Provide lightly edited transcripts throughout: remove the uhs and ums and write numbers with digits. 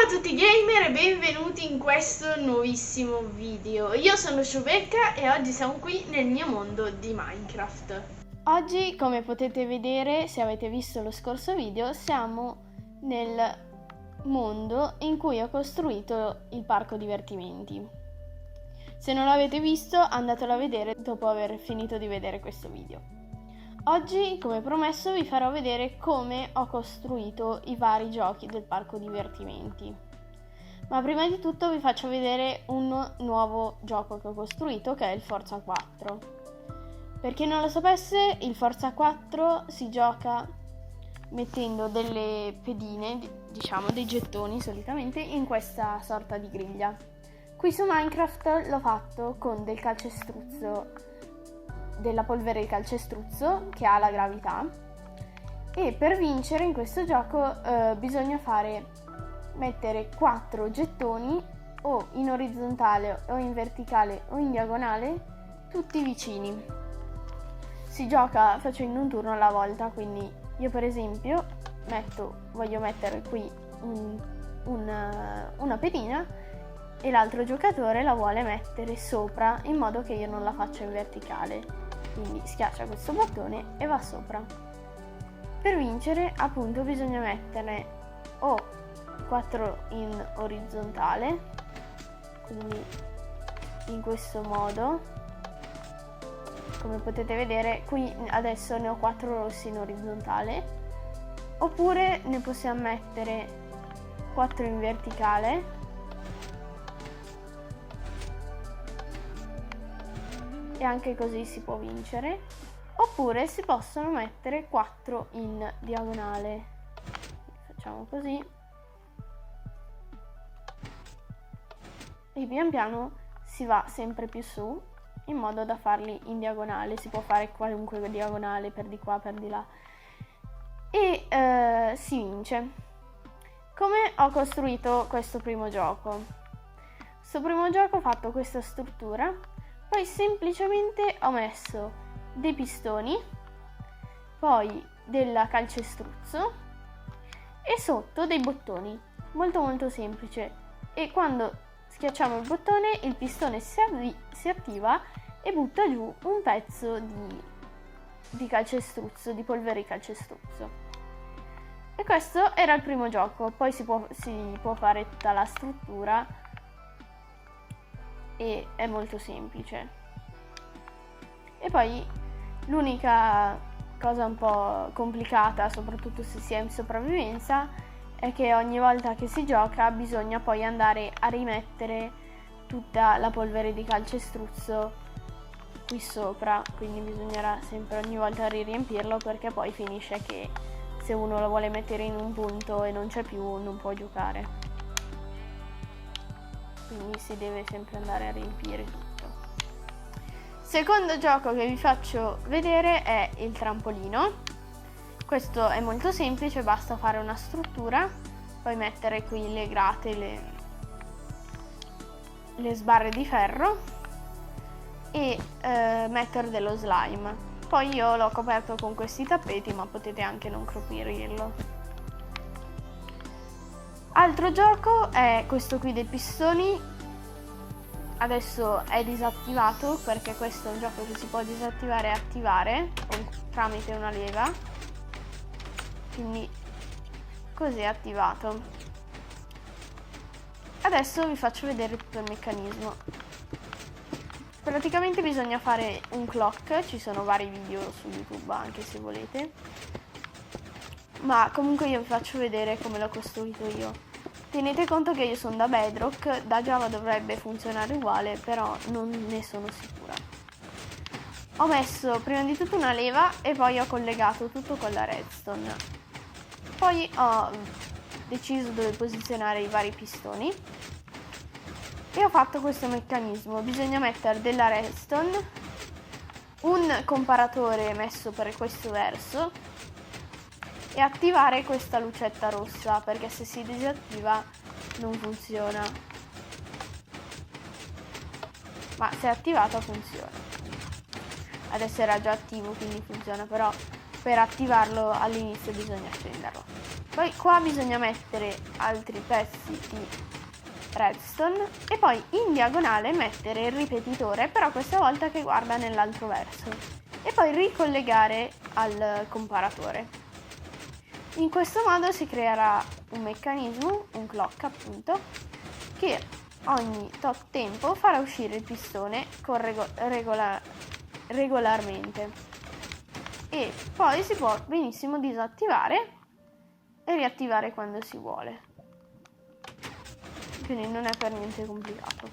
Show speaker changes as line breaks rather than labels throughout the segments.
Ciao a tutti gamer e benvenuti in questo nuovissimo video. Io sono Sciubecca e oggi siamo qui nel mio mondo di Minecraft. Oggi, come potete vedere, se avete visto lo scorso video, siamo nel mondo in cui ho costruito il parco divertimenti. Se non l'avete visto, andatelo a vedere dopo aver finito di vedere questo video. Oggi, come promesso, vi farò vedere come ho costruito i vari giochi del parco divertimenti. Ma prima di tutto vi faccio vedere un nuovo gioco che ho costruito, che è il Forza 4. Per chi non lo sapesse, il Forza 4 si gioca mettendo delle pedine, diciamo dei gettoni solitamente, in questa sorta di griglia. Qui su Minecraft l'ho fatto con del calcestruzzo, della polvere di calcestruzzo che ha la gravità, e per vincere in questo gioco bisogna mettere 4 gettoni o in orizzontale o in verticale o in diagonale, tutti vicini. Si gioca facendo un turno alla volta, quindi io per esempio voglio mettere qui una pedina e l'altro giocatore la vuole mettere sopra, in modo che io non la faccia in verticale. Quindi schiaccia questo bottone e va sopra. Per vincere, appunto, bisogna mettere o 4 in orizzontale, quindi in questo modo. Come potete vedere, qui adesso ne ho 4 rossi in orizzontale, oppure ne possiamo mettere 4 in verticale e anche così si può vincere, oppure si possono mettere 4 in diagonale. Facciamo così e pian piano si va sempre più su, in modo da farli in diagonale. Si può fare qualunque diagonale, per di qua, per di là, e si vince. Come ho costruito questo primo gioco? Questo primo gioco ho fatto questa struttura. Poi semplicemente ho messo dei pistoni, poi del calcestruzzo e sotto dei bottoni, molto molto semplice. E quando schiacciamo il bottone, il pistone si attiva e butta giù un pezzo di calcestruzzo, di polvere di calcestruzzo. E questo era il primo gioco. Poi si può fare tutta la struttura e è molto semplice. E poi l'unica cosa un po' complicata, soprattutto se si è in sopravvivenza, è che ogni volta che si gioca bisogna poi andare a rimettere tutta la polvere di calcestruzzo qui sopra, quindi bisognerà sempre ogni volta riempirlo, perché poi finisce che se uno lo vuole mettere in un punto e non c'è più, non può giocare. Quindi si deve sempre andare a riempire tutto. Secondo gioco che vi faccio vedere è il trampolino. Questo è molto semplice, basta fare una struttura, poi mettere qui le grate, le sbarre di ferro e mettere dello slime. Poi io l'ho coperto con questi tappeti, ma potete anche non coprirlo. Altro gioco è questo qui dei pistoni. Adesso è disattivato, perché questo è un gioco che si può disattivare e attivare tramite una leva. Quindi così è attivato. Adesso vi faccio vedere tutto il meccanismo. Praticamente bisogna fare un clock, ci sono vari video su YouTube anche se volete, ma comunque io vi faccio vedere come l'ho costruito io. Tenete conto che io sono da Bedrock, da Java dovrebbe funzionare uguale, però non ne sono sicura. Ho messo prima di tutto una leva e poi ho collegato tutto con la redstone. Poi ho deciso dove posizionare i vari pistoni e ho fatto questo meccanismo. Bisogna mettere della redstone, un comparatore messo per questo verso e attivare questa lucetta rossa, perché se si disattiva non funziona, ma se è attivata funziona. Adesso era già attivo, quindi funziona, però per attivarlo all'inizio bisogna accenderlo. Poi qua bisogna mettere altri pezzi di redstone e poi in diagonale mettere il ripetitore, però questa volta che guarda nell'altro verso, e poi ricollegare al comparatore. In questo modo si creerà un meccanismo, un clock appunto, che ogni tot tempo farà uscire il pistone con regolarmente, e poi si può benissimo disattivare e riattivare quando si vuole, quindi non è per niente complicato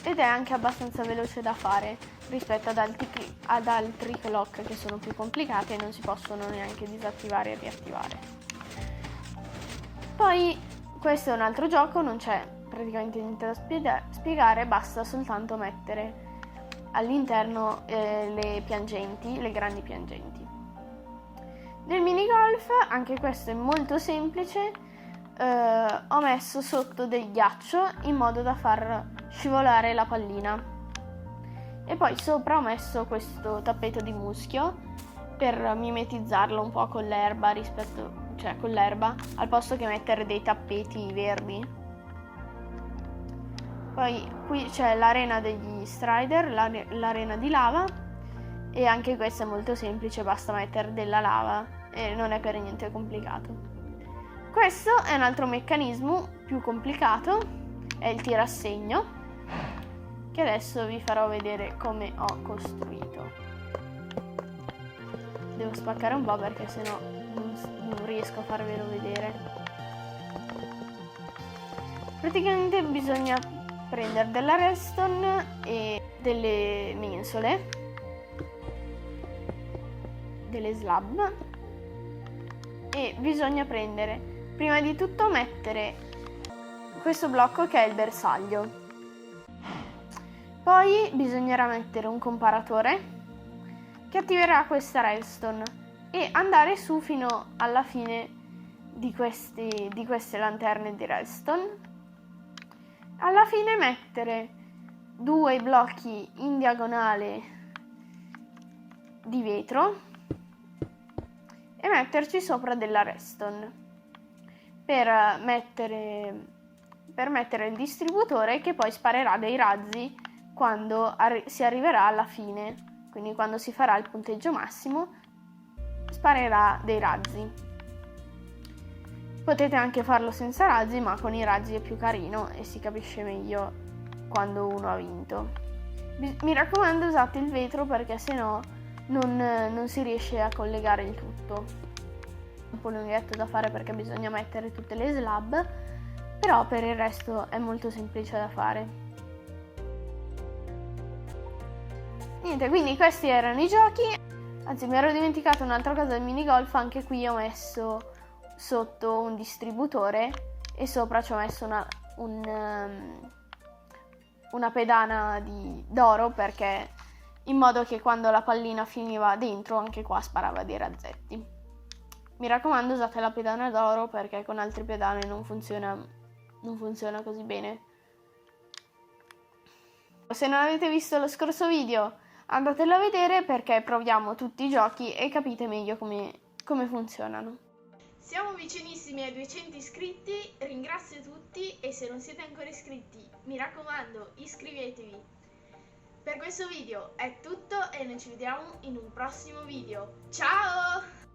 ed è anche abbastanza veloce da fare rispetto ad altri clock che sono più complicati e non si possono neanche disattivare e riattivare. Poi questo è un altro gioco, non c'è praticamente niente da spiegare, basta soltanto mettere all'interno le piangenti, le grandi piangenti. Nel minigolf, anche questo è molto semplice, ho messo sotto del ghiaccio in modo da far scivolare la pallina e poi sopra ho messo questo tappeto di muschio per mimetizzarlo un po' con l'erba con l'erba, al posto che mettere dei tappeti verdi. Poi qui c'è l'arena degli Strider, l'arena di lava, e anche questo è molto semplice, basta mettere della lava e non è per niente complicato. Questo è un altro meccanismo più complicato, è il tirassegno, che adesso vi farò vedere come ho costruito. Devo spaccare un po' perché sennò non riesco a farvelo vedere. Praticamente bisogna prendere della redstone e delle mensole, delle slab, e bisogna prendere, prima di tutto, mettere questo blocco che è il bersaglio. Poi bisognerà mettere un comparatore che attiverà questa redstone e andare su fino alla fine di queste lanterne di redstone. Alla fine mettere 2 blocchi in diagonale di vetro e metterci sopra della redstone per mettere il distributore, che poi sparerà dei razzi quando si arriverà alla fine, quindi quando si farà il punteggio massimo sparerà dei razzi. Potete anche farlo senza razzi, ma con i razzi è più carino e si capisce meglio quando uno ha vinto. Mi raccomando, usate il vetro perché sennò non si riesce a collegare il tutto. Un po' lunghetto da fare perché bisogna mettere tutte le slab, però per il resto è molto semplice da fare. Niente, quindi questi erano i giochi. Anzi, mi ero dimenticato un'altra cosa del minigolf, anche qui ho messo sotto un distributore e sopra ci ho messo una pedana d'oro, perché in modo che quando la pallina finiva dentro anche qua sparava dei razzetti. Mi raccomando, usate la pedana d'oro perché con altre pedane non funziona così bene. Se non avete visto lo scorso video, andatelo a vedere perché proviamo tutti i giochi e capite meglio come funzionano. Siamo vicinissimi ai 200 iscritti, ringrazio tutti e se non siete ancora iscritti, mi raccomando, iscrivetevi. Per questo video è tutto e noi ci vediamo in un prossimo video. Ciao!